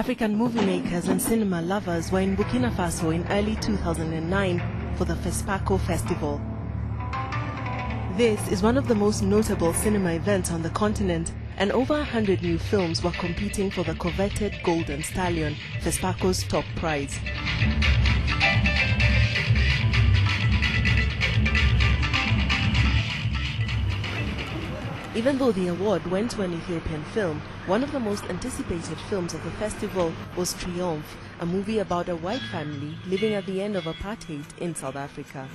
African movie makers and cinema lovers were in Burkina Faso in early 2009 for the FESPACO Festival. This is one of the most notable cinema events on the continent, and over 100 new films were competing for the coveted Golden Stallion, FESPACO's top prize. Even though the award went to an Ethiopian film, one of the most anticipated films of the festival was Triumph, a movie about a white family living at the end of apartheid in South Africa.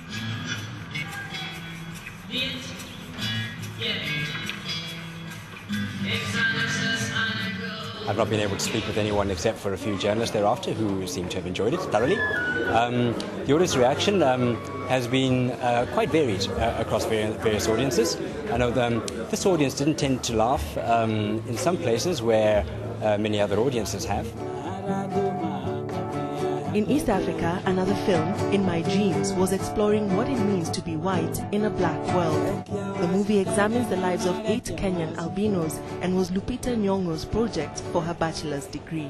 I've not been able to speak with anyone except for a few journalists thereafter who seem to have enjoyed it thoroughly. The audience reaction has been quite varied across various audiences. I know this audience didn't tend to laugh in some places where many other audiences have. In East Africa, another film, In My Dreams, was exploring what it means to be white in a black world. The movie examines the lives of 8 Kenyan albinos and was Lupita Nyong'o's project for her bachelor's degree.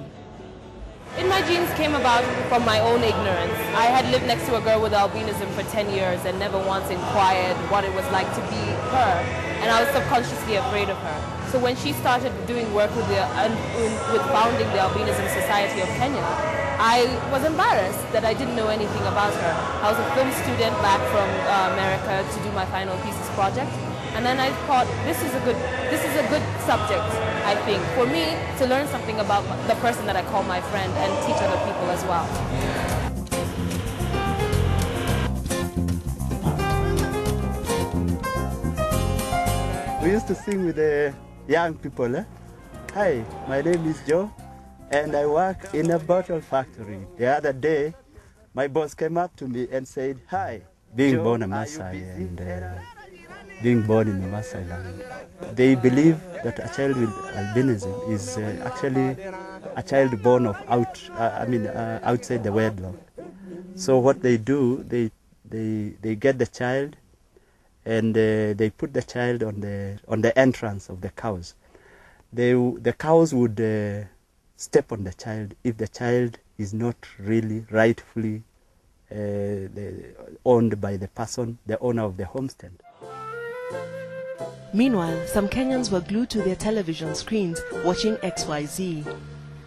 In My Dreams came about from my own ignorance. I had lived next to a girl with albinism for 10 years and never once inquired what it was like to be her, and I was subconsciously afraid of her. So when she started doing work with founding the Albinism Society of Kenya, I was embarrassed that I didn't know anything about her. I was a film student back from America to do my final thesis project, and then I thought this is a good subject, I think, for me to learn something about the person that I call my friend and teach other people as well. We used to sing with the young people. Hi, my name is Joe, and I work in a bottle factory. The other day, my boss came up to me and said, hi, being born a Maasai and being born in the Maasai land, they believe that a child with albinism is actually a child born of outside the wedlock. So what they do, they get the child and they put the child on the entrance of the cows. The cows would step on the child if the child is not really rightfully owned by the person, the owner of the homestead. Meanwhile, some Kenyans were glued to their television screens watching XYZ.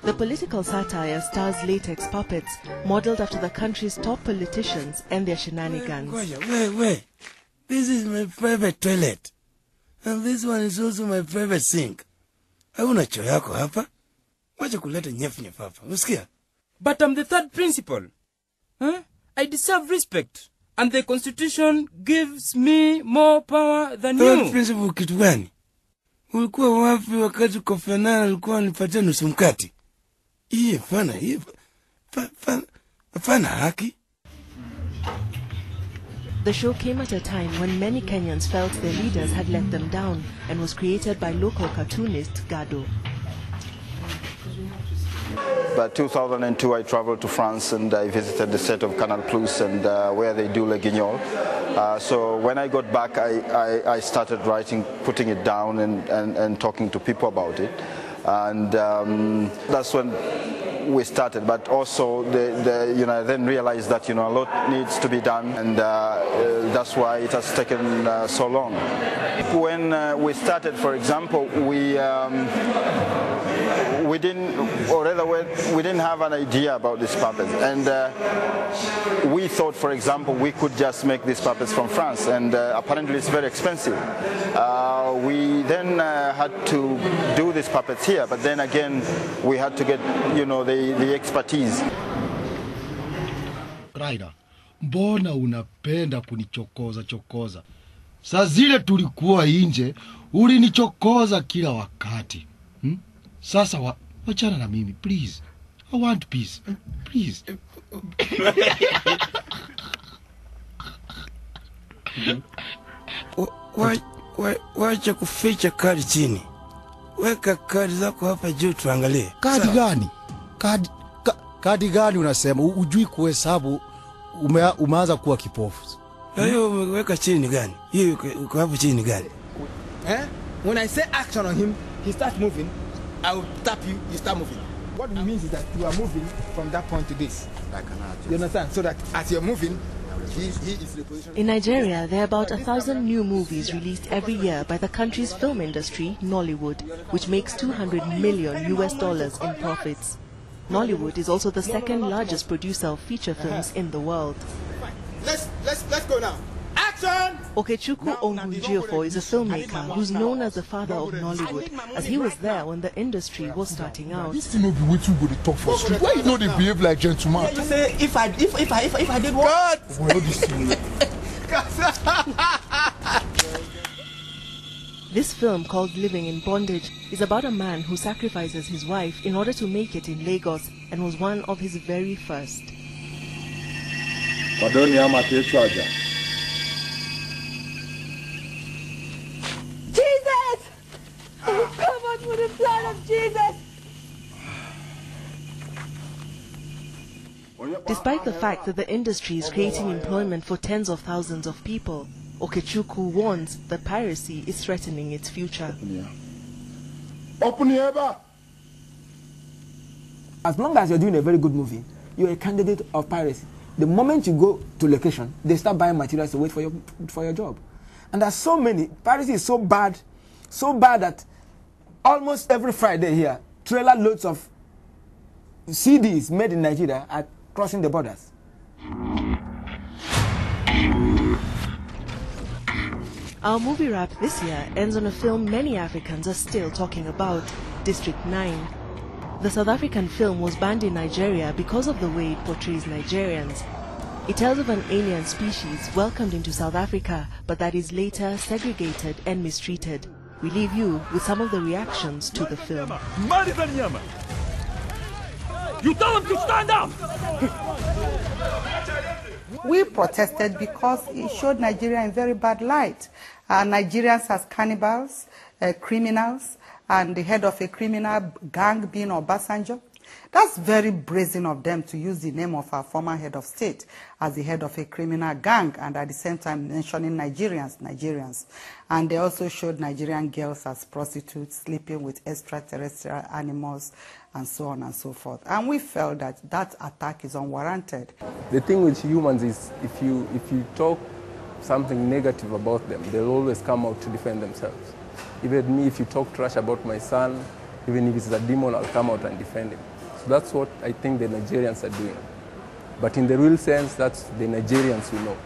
The political satire stars latex puppets modeled after the country's top politicians and their shenanigans. Wait. This is my private toilet. And this one is also my private sink. Hauna choo yako hapa? Wacha kuleta nyef hapa. Usikia? But I'm the third principal. Huh? I deserve respect. And the constitution gives me more power than you. Third principal kitu gani? Ulikuwa wapi wakati Kofi Annan alikuwa anipatia nusu mkate? Hii fana haki. The show came at a time when many Kenyans felt their leaders had let them down and was created by local cartoonist Gado. By 2002, I traveled to France and I visited the set of Canal Plus and where they do Le Guignol. So when I got back, I started writing, putting it down and talking to people about it. And that's when we started, but also I then realized that a lot needs to be done, and that's why it has taken so long. When we started, for example, we didn't have an idea about these puppets, and we thought, for example, we could just make these puppets from France, and apparently it's very expensive. We then had to do these puppets here, but then again we had to get the expertise. Raida, mbona unapenda kunichokoza? Saa zile tulikuwa nje, ulinichokoza kila wakati. Sasa wachana na mimi, please. I want peace. Please. Wacha kuficha kadi chini. Weka kadi zako hapa juu tuangalie. Kadi gani? Kadi gani unasema? Ujui kuhesabu, umeanza kuwa kipofu. Hiyo umeweka chini gani? Hiyo uko hapo chini gani? When I say action on him, he starts moving. I will tap you, you start moving. what it means is that you are moving from that point to this. You understand? So that as you're moving, he is repositioning. In Nigeria, there are about 1,000 new movies released every year by the country's film industry, Nollywood, which makes $200 million in profits. Nollywood is also the second largest producer of feature films in the world. Let's go now. Action! Okechukwu Onwujiofo is a filmmaker who's known as the father of Nollywood, as he was there when the industry was starting out. This thing will be waiting to go to talk for street. Why you know they behave like gentlemen? Yeah, you say if I did what? Well, this thing. This film, called Living in Bondage, is about a man who sacrifices his wife in order to make it in Lagos, and was one of his very first. Jesus! I'm covered with the blood of Jesus! Despite the fact that the industry is creating employment for tens of thousands of people, Okechukwu warns that piracy is threatening its future. Open here. As long as you're doing a very good movie, you're a candidate of piracy. The moment you go to location, they start buying materials to wait for your job. And there's so many. Piracy is so bad that almost every Friday here, trailer loads of CDs made in Nigeria are crossing the borders. Our movie wrap this year ends on a film many Africans are still talking about, District 9. The South African film was banned in Nigeria because of the way it portrays Nigerians. It tells of an alien species welcomed into South Africa, but that is later segregated and mistreated. We leave you with some of the reactions to the film. You tell them to stand up! We protested because it showed Nigeria in very bad light. Nigerians as cannibals, criminals, and the head of a criminal gang being Obasanjo. That's very brazen of them to use the name of our former head of state as the head of a criminal gang, and at the same time mentioning Nigerians. And they also showed Nigerian girls as prostitutes, sleeping with extraterrestrial animals, and so on and so forth. And we felt that that attack is unwarranted. The thing with humans is if you talk something negative about them, they'll always come out to defend themselves. Even me, if you talk trash about my son, even if it's a demon, I'll come out and defend him. So that's what I think the Nigerians are doing. But in the real sense, that's the Nigerians we know.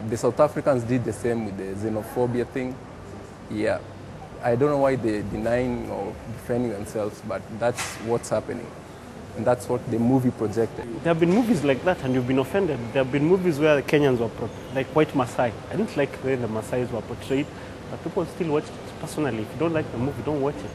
The South Africans did the same with the xenophobia thing. Yeah, I don't know why they're denying or defending themselves, but that's what's happening. And that's what the movie projected. There have been movies like that and you've been offended. There have been movies where the Kenyans were, like White Maasai. I didn't like the way the Maasais were portrayed, but people still watched it. Personally, if you don't like the movie, don't watch it.